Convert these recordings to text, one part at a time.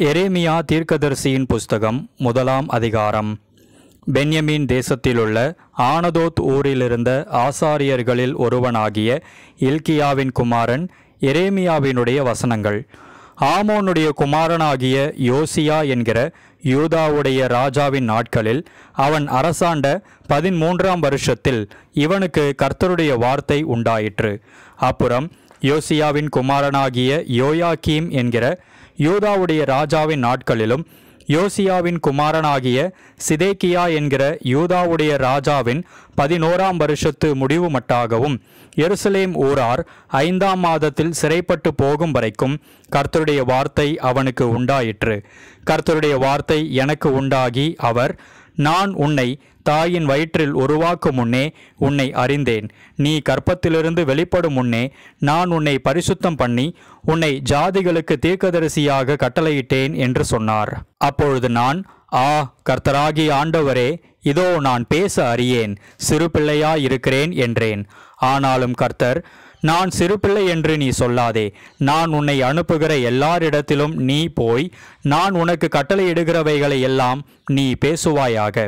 எரேமியா தீர்க்கதரிசியின் புஸ்தகம் 1ஆம் அதிகாரம். பென்யமீன் தேசத்திலுள்ள ஆனதோத் ஊரிலிருந்த ஆசாரியர்களில் ஒருவனாகிய இல்க்கியாவின் குமாரன் எரேமியாவினுடைய வசனங்கள். ஆமோனுடைய குமாரனாகிய யோசியா என்கிற யூதாவுடைய ராஜாவின் நாட்களில் அவன் அரசாண்ட 13ஆம் வருஷத்தில் இவனுக்கு கர்த்தருடைய வார்த்தை உண்டாயிற்று. அப்புறம் யோசியாவின் குமாரனாகிய யோயாக்கீம் என்கிற யூதாவுடைய ராஜாவின் நாட்களிலும் யோசியாவின் குமாரனாகிய சிதேக்கியா என்கிற யூதாவுடைய ராஜாவின் 11ஆம் வருஷத்து முடிவு மட்டாகவும் எருசலேம் ஊரார் 5ஆம் மாதத்தில் சிறைப்பட்டு போகும் வரைக்கும் கர்த்தருடைய வார்த்தை அவனுக்கு உண்டாயிற்று. கர்த்தருடைய வார்த்தை எனக்கு உண்டாகி அவர், நான் உன்னை தாயின் வயிற்றில் உருவாக்கும் முன்னே உன்னை அறிந்தேன். நீ கர்ப்பத்திலிருந்து வெளிப்படும் முன்னே நான் உன்னை பரிசுத்தம் பண்ணி உன்னை ஜாதிகளுக்கு தீர்க்கதரிசியாக கட்டளையிட்டேன் என்று சொன்னார். அப்பொழுது நான், கர்த்தராகிய ஆண்டவரே, இதோ நான் பேச அறியேன், சிறு பிள்ளையாயிருக்கிறேன் என்றேன். ஆனாலும் கர்த்தர், நான் சிறு பிள்ளை என்று நீ சொல்லாதே. நான் உன்னை அனுப்புகிற எல்லாரிடத்திலும் நீ போய் நான் உனக்கு கட்டளையிடுகிறவைகளை எல்லாம் நீ பேசுவாயாக.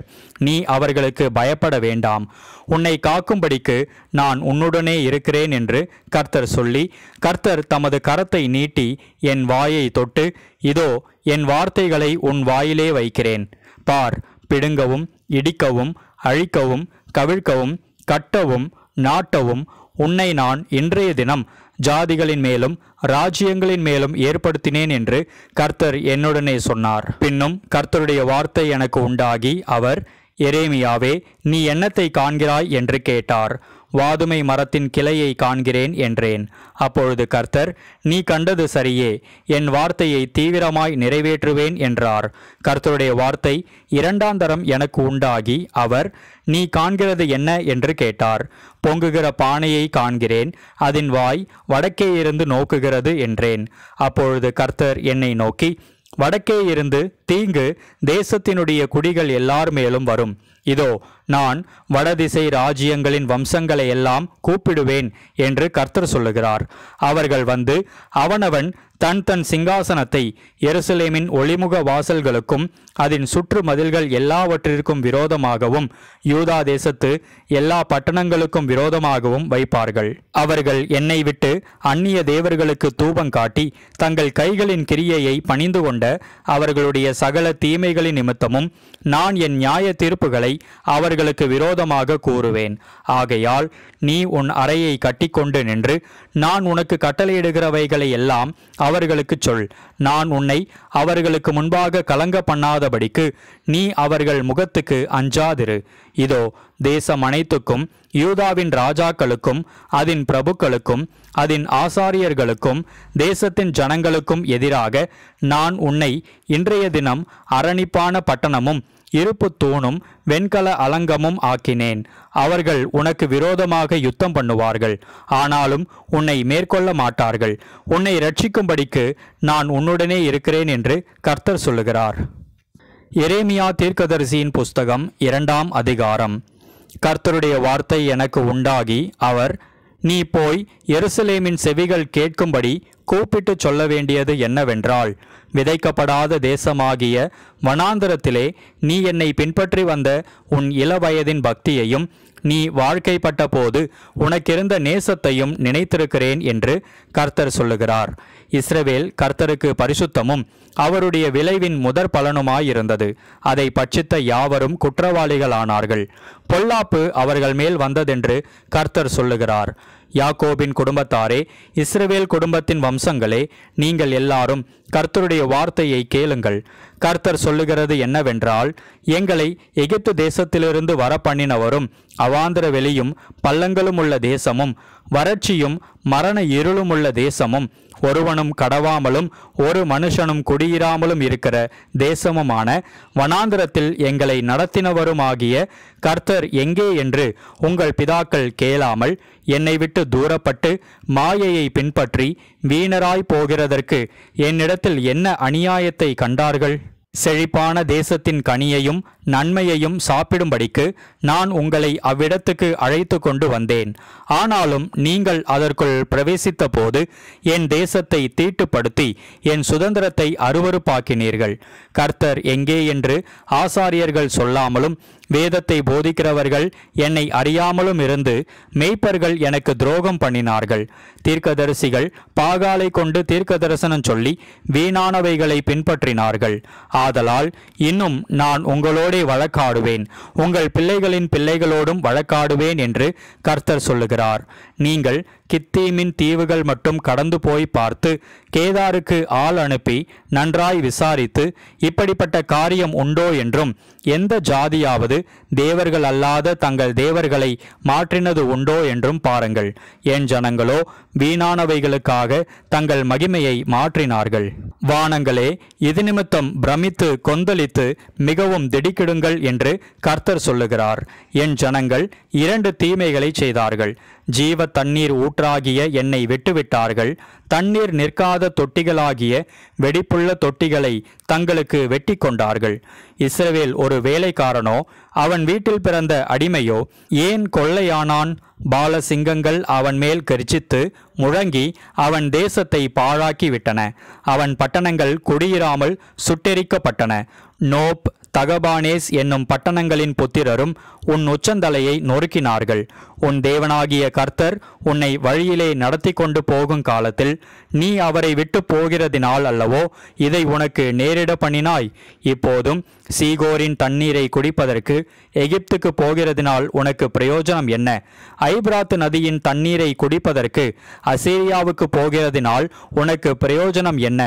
நீ அவர்களுக்கு பயப்பட வேண்டாம். உன்னை காக்கும்படிக்கு நான் உன்னுடனே இருக்கிறேன் என்று கர்த்தர் சொல்லி, கர்த்தர் தமது கரத்தை நீட்டி என் வாயை தொட்டு, இதோ என் வார்த்தைகளை உன் வாயிலே வைக்கிறேன். பார், பிடுங்கவும் இடிக்கவும் அழிக்கவும் கவிழ்க்கவும் கட்டவும் நாட்டவும் உன்னை நான் இன்றைய தினம் ஜாதிகளின் மேலும் ராஜ்யங்களின் மேலும் ஏற்படுத்தினேன் என்று கர்த்தர் என்னுடனே சொன்னார். பின்னும் கர்த்தருடைய வார்த்தை எனக்கு உண்டாகி அவர், எரேமியாவே, நீ என்னத்தை காண்கிறாய் என்று கேட்டார். வாதுமை மரத்தின் கிளையை காண்கிறேன் என்றேன். அப்பொழுது கர்த்தர், நீ கண்டது சரியே, என் வார்த்தையை தீவிரமாய் நிறைவேற்றுவேன் என்றார். கர்த்தருடைய வார்த்தை 2ஆம் தரம் எனக்கு உண்டாகி அவர், நீ காண்கிறது என்ன என்று கேட்டார். பொங்குகிற பானையை காண்கிறேன், அதன் வாய் வடக்கே இருந்து நோக்குகிறது என்றேன். அப்பொழுது கர்த்தர் என்னை நோக்கி, வடக்கே இருந்து தீங்கு தேசத்தினுடைய குடிகள் எல்லார் மேலும் வரும். இதோ நான் வடதிசை ராஜ்யங்களின் வம்சங்களை எல்லாம் கூப்பிடுவேன் என்று கர்த்தர் சொல்லுகிறார். அவர்கள் வந்து அவனவன் தன் தன் சிங்காசனத்தை எருசலேமின் ஒளிமுக வாசல்களுக்கும் அதன் சுற்று மதில்கள் எல்லாவற்றிற்கும் விரோதமாகவும் யூதா தேசத்து எல்லா பட்டணங்களுக்கும் விரோதமாகவும் வைப்பார்கள். அவர்கள் என்னை விட்டு அந்நிய தேவர்களுக்கு தூபம் காட்டி தங்கள் கைகளின் கிரியையை பணிந்து கொண்ட அவர்களுடைய சகல தீமைகளின் நிமித்தமும் நான் என் நியாய தீர்ப்புகளை அவர்களுக்கு விரோதமாக கூறுவேன். ஆகையால் நீ உன் அறையை கட்டிக்கொண்டு நின்று நான் உனக்கு கட்டளையிடுகிறவைகளை எல்லாம் அவர்களுக்கு சொல். நான் உன்னை அவர்களுக்கு முன்பாக கலங்க பண்ணாதபடிக்கு நீ அவர்கள் முகத்துக்கு அஞ்சாதிரு. இதோ தேசம் அனைத்துக்கும் யூதாவின் ராஜாக்களுக்கும் அதன் பிரபுக்களுக்கும் அதன் ஆசாரியர்களுக்கும் தேசத்தின் ஜனங்களுக்கும் எதிராக நான் உன்னை இன்றைய தினம் அரணிப்பான பட்டணமும் இருப்பு தூணும் வெண்கல அலங்கமும் ஆக்கினேன். அவர்கள் உனக்கு விரோதமாக யுத்தம் பண்ணுவார்கள், ஆனாலும் உன்னை மேற்கொள்ள மாட்டார்கள். உன்னை இரட்சிக்கும்படிக்கு நான் உன்னுடனே இருக்கிறேன் என்று கர்த்தர் சொல்லுகிறார். எரேமியா தீர்க்கதரிசியின் புஸ்தகம் 2ஆம் அதிகாரம். கர்த்தருடைய வார்த்தை எனக்கு உண்டாகி அவர், நீ போய் எருசலேமின் செவிகள் கேட்கும்படி கூப்பிட்டு சொல்ல வேண்டியது என்னவென்றால், விதைக்கப்படாத தேசமாகிய வனாந்தரத்திலே நீ என்னை பின்பற்றி வந்த உன் இளவயதின் பக்தியையும் நீ வாழ்க்கைப்பட்ட போது உனக்கிருந்த நேசத்தையும் நினைத்திருக்கிறேன் என்று கர்த்தர் சொல்லுகிறார். இஸ்ரவேல் கர்த்தருக்கு பரிசுத்தமும் அவருடைய விளைவின் முதற் பலனுமாயிருந்தது. அதை பட்சித்த யாவரும் குற்றவாளிகளானார்கள். பொல்லாப்பு அவர்கள் மேல் வந்ததென்று கர்த்தர் சொல்லுகிறார். யாக்கோபின் குடும்பத்தாரே, இஸ்ரவேல் குடும்பத்தின் வம்சங்களே, நீங்கள் எல்லாரும் கர்த்தருடைய வார்த்தையை கேளுங்கள். கர்த்தர் சொல்லுகிறது என்னவென்றால், எங்களை எகிப்து தேசத்திலிருந்து வரப்பண்ணினவரும் அவாந்தர வெளியும் பள்ளங்களும் உள்ள தேசமும் வறட்சியும் மரண இருளும் உள்ள தேசமும் ஒருவனும் கடவாமலும் ஒரு மனுஷனும் குடியிராமலும் இருக்கிற தேசமுமான வனாந்திரத்தில் எங்களை நடத்தினவருமாகிய கர்த்தர் எங்கே என்று உங்கள் பிதாக்கள் கேளாமல் என்னை விட்டு தூரப்பட்டு மாயையை பின்பற்றி வீணராய் போகிறதற்கு என்னிடத்தில் என்ன அநியாயத்தை கண்டார்கள்? செழிப்பான தேசத்தின் கனியையும் நன்மையையும் சாப்பிடும்படிக்கு நான் உங்களை அவ்விடத்துக்கு அழைத்து கொண்டு வந்தேன். ஆனாலும் நீங்கள் அதற்குள் பிரவேசித்த போது என் தேசத்தை தீட்டுப்படுத்தி என் சுதந்திரத்தை அருவருப்பாக்கினீர்கள். கர்த்தர் எங்கே என்று ஆசாரியர்கள் சொல்லாமலும் வேதத்தை போதிக்கிறவர்கள் என்னை அறியாமலும் இருந்து மேய்ப்பர்கள் எனக்கு துரோகம் பண்ணினார்கள். தீர்க்கதரிசிகள் பாகாலை கொண்டு தீர்க்க தரிசனம் சொல்லி வீணானவைகளை பின்பற்றினார்கள். ஆதலால் இன்னும் நான் உங்களோடே வழக்காடுவேன், உங்கள் பிள்ளைகளின் பிள்ளைகளோடும் வழக்காடுவேன் என்று கர்த்தர் சொல்லுகிறார். நீங்கள் கித்தீமின் தீவுகள் மட்டும் கடந்து போய் பார்த்து கேதாருக்கு ஆள் அனுப்பி நன்றாய் விசாரித்து இப்படிப்பட்ட காரியம் உண்டோ என்றும் எந்த ஜாதியாவது தேவர்கள் அல்லாத தங்கள் தேவர்களை மாற்றினது உண்டோ என்றும் பாருங்கள். என் ஜனங்களோ வீணானவைகளுக்காக தங்கள் மகிமையை மாற்றினார்கள். வானங்களே, இது நிமித்தம் பிரமித்து கொந்தளித்து மிகவும் திடுக்கிடுங்கள் என்று கர்த்தர் சொல்லுகிறார். என் ஜனங்கள் 2 தீமைகளை செய்தார்கள். ஜீவ தண்ணீர் ஊற்றாகிய என்னை விட்டுவிட்டார்கள். தண்ணீர் நிற்காத தொட்டிகளாகிய வெடிப்புள்ள தொட்டிகளை தங்களுக்கு வெட்டி கொண்டார்கள். இஸ்ரவேல் ஒரு வேலைக்காரனோ அவன் வீட்டில் பிறந்த அடிமையோ ஏன் கொள்ளையானான்? பாலசிங்கங்கள் அவன் மேல் கர்ஜித்து முழங்கி அவன் தேசத்தை பாழாக்கி விட்டன. அவன் பட்டணங்கள் குடியிராமல் சுட்டெரிக்கப்பட்டன. நோப், தகபானேஸ் என்னும் பட்டணங்களின் புத்திரரும் உன் உச்சந்தலையை நொறுக்கினார்கள். உன் தேவனாகிய கர்த்தர் உன்னை வழியிலே நடத்தி கொண்டு போகும் காலத்தில் நீ அவரை விட்டு போகிறதினால் அல்லவோ இதை உனக்கு நேரிட பண்ணினாய். இப்போதும் சீகோரின் தண்ணீரை குடிப்பதற்கு எகிப்துக்கு போகிறதினால் உனக்கு பிரயோஜனம் என்ன? ஐபிராத்து நதியின் தண்ணீரை குடிப்பதற்கு அசீரியாவுக்கு போகிறதினால் உனக்கு பிரயோஜனம் என்ன?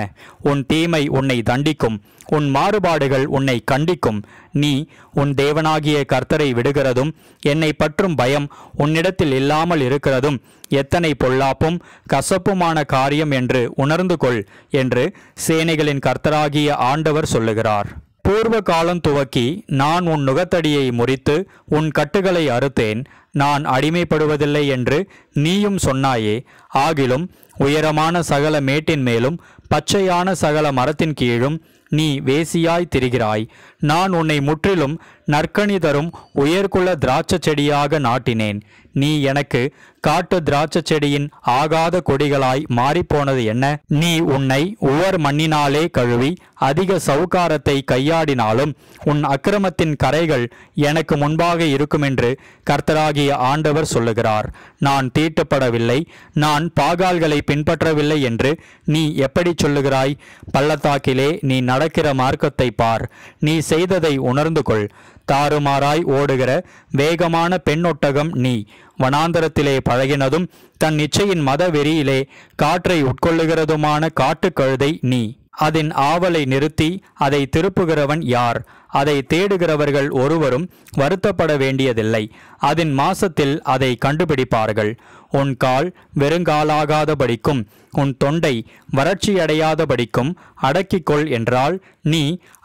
உன் தீமை உன்னை தண்டிக்கும், உன் மாறுபாடுகள் உன்னை கண்டிக்கும். நீ உன் தேவனாகிய கர்த்தரை விடுகிறதும் என்னை பற்றும் பயம் உன்னிடத்தில் இல்லாமல் இருக்கிறதும் எத்தனை பொல்லாப்பும் கசப்புமான காரியம் என்று உணர்ந்து கொள் என்று சேனைகளின் கர்த்தராகிய ஆண்டவர் சொல்லுகிறார். பூர்வ காலம் துவக்கி நான் உன் நுகத்தடியை முறித்து உன் கட்டுகளை அறுத்தேன். நான் அடிமைப்படுவதில்லை என்று நீயும் சொன்னாயே. ஆகிலும் உயரமான சகல மேட்டின் மேலும் பச்சையான சகல மரத்தின் கீழும் நீ வேசியாய் திரிகிறாய். நான் உன்னை முற்றிலும் நற்கனி தரும் உயர்குல திராட்சை செடியாக நாட்டினேன். நீ எனக்கு காட்டு திராட்சை செடியின் ஆகாத கொடிகளாய் மாறிப்போனது என்ன? நீ உன்னை உவர் மண்ணினாலே கழுவி அதிக சவுக்காரத்தை கையாடினாலும் உன் அக்கிரமத்தின் கரைகள் எனக்கு முன்பாக இருக்குமென்று கர்த்தராகிய ஆண்டவர் சொல்லுகிறார். நான் தீட்டுப்படவில்லை, நான் பாகால்களை பின்பற்றவில்லை என்று நீ எப்படி சொல்லுகிறாய்? பள்ளத்தாக்கிலே நீ நடக்கிற மார்க்கத்தை பார், நீ செய்ததை உணர்ந்து கொள். தாறுமாறாய் ஓடுகிற வேகமான பெண்ணொட்டகம் நீ. வனாந்தரத்திலே பழகினதும் தன் இச்சையின் மத வெறியிலே காற்றை உட்கொள்ளுகிறதுமான காட்டுக்கழுதை நீ. அதன் ஆவலை நிறுத்தி அதை திருப்புகிறவன் யார்? அதை தேடுகிறவர்கள் ஒருவரும் வருத்தப்பட வேண்டியதில்லை. அதன் மாசத்தில் அதை கண்டுபிடிப்பார்கள். உன் கால் வெறுங்காலாகாதபடிக்கும் உன் தொண்டை வறட்சியடையாதபடிக்கும் அடக்கிக்கொள் என்றால் நீ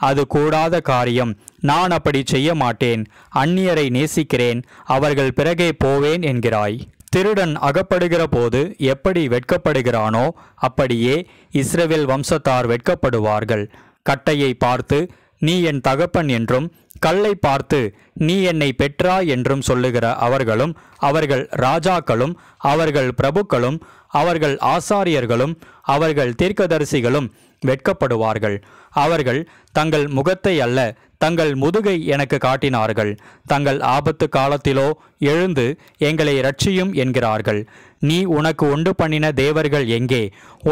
அது கூடாத காரியம். நான் அப்படி செய்ய மாட்டேன். அந்நியரை நேசிக்கிறேன், அவர்கள் பிறகே போவேன் என்கிறாய். திருடன் அகப்படுகிற போது எப்படி வெட்கப்படுகிறானோ அப்படியே இஸ்ரவேல் வம்சத்தார் வெட்கப்படுவார்கள். கட்டையை பார்த்து நீ என் தகப்பன் என்றும் கல்லை பார்த்து நீ என்னை பெற்றாய் என்றும் சொல்லுகிற அவர்களும் அவர்கள் ராஜாக்களும் அவர்கள் பிரபுக்களும் அவர்கள் ஆசாரியர்களும் அவர்கள் தீர்க்கதரிசிகளும் வெட்கப்படுவார்கள். அவர்கள் தங்கள் முகத்தை அல்ல தங்கள் முதுகை எனக்கு காட்டினார்கள். தங்கள் ஆபத்து காலத்திலோ எழுந்து எங்களை இரட்சியும் என்கிறார்கள். நீ உனக்கு உண்டு பண்ணின தேவர்கள் எங்கே?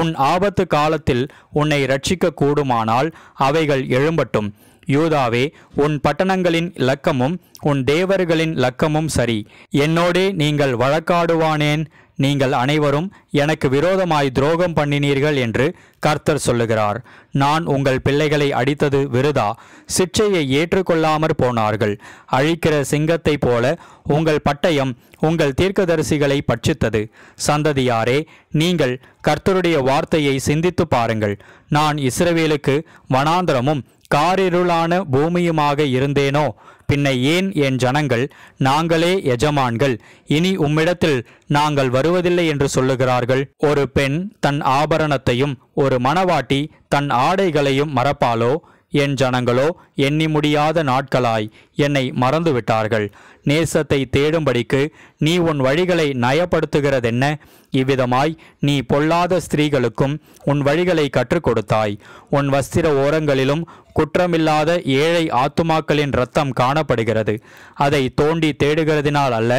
உன் ஆபத்து காலத்தில் உன்னை இரட்சிக்க கூடுமானால் அவைகள் எழும்பட்டும். யூதாவே, உன் பட்டணங்களின் இலக்கமும் உன் தேவர்களின் இலக்கமும் சரி. என்னோடே நீங்கள் வழக்காடுவானேன்? நீங்கள் அனைவரும் எனக்கு விரோதமாய் துரோகம் பண்ணினீர்கள் என்று கர்த்தர் சொல்லுகிறார். நான் உங்கள் பிள்ளைகளை அடித்தது விருதா? சிட்சையை ஏற்றுக்கொள்ளாமற் போனார்கள். அழிக்கிற சிங்கத்தை போல உங்கள் பட்டயம் உங்கள் தீர்க்கதரிசிகளை பட்சித்தது. சந்ததியாரே, நீங்கள் கர்த்தருடைய வார்த்தையை சிந்தித்து பாருங்கள். நான் இஸ்ரவேலுக்கு வனாந்தரமும் காரிருளான பூமியுமாக இருந்தேனோ? பின்ன ஏன் என் ஜனங்கள் நாங்களே எஜமான்கள், இனி உம்மிடத்தில் நாங்கள் வருவதில்லை என்று சொல்லுகிறார்கள்? ஒரு பெண் தன் ஆபரணத்தையும் ஒரு மணவாட்டி தன் ஆடைகளையும் மறப்பாளோ? என் ஜனங்களோ எண்ணி முடியாத நாட்களாய் என்னை மறந்துவிட்டார்கள். நேசத்தை தேடும்படிக்கு நீ உன் வழிகளை நயப்படுத்துகிறதென்ன? இவ்விதமாய் நீ பொல்லாத ஸ்திரீகளுக்கும் உன் வழிகளை கற்றுக் கொடுத்தாய். உன் வஸ்திர ஓரங்களிலும் குற்றமில்லாத ஏழை ஆத்துமாக்களின் இரத்தம் காணப்படுகிறது. அதை தோண்டி தேடுகிறதினால் அல்ல,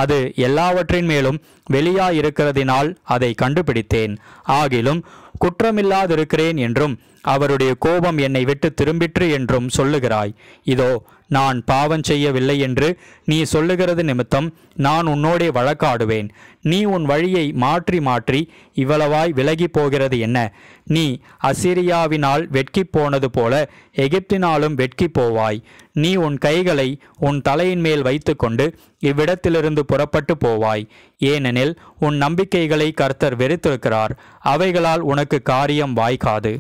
அது எல்லாவற்றின் மேலும் வெளியாயிருக்கிறதினால் அதை கண்டுபிடித்தேன். ஆகிலும் குற்றமில்லாதிருக்கிறேன் என்றும் அவருடைய கோபம் என்னை விட்டு திரும்பிற்று என்றும் சொல்லுகிறாய். இதோ நான் பாவம் செய்யவில்லை என்று நீ சொல்லுகிறது நிமித்தம் நான் உன்னோடே வழக்காடுவேன். நீ உன் வழியை மாற்றி மாற்றி இவ்வளவாய் விலகி போகிறது என்ன? நீ அசீரியாவினால் வெட்கி போனது போல எகிப்தினாலும் வெட்கி போவாய். நீ உன் கைகளை உன் தலையின் மேல் வைத்துக்கொண்டு இவ்விடத்திலிருந்து புறப்பட்டு போவாய். ஏனெனில் உன் நம்பிக்கைகளை கர்த்தர் வெறுத்திருக்கிறார். அவைகளால் உனக்கு காரியம் வாய்க்காது.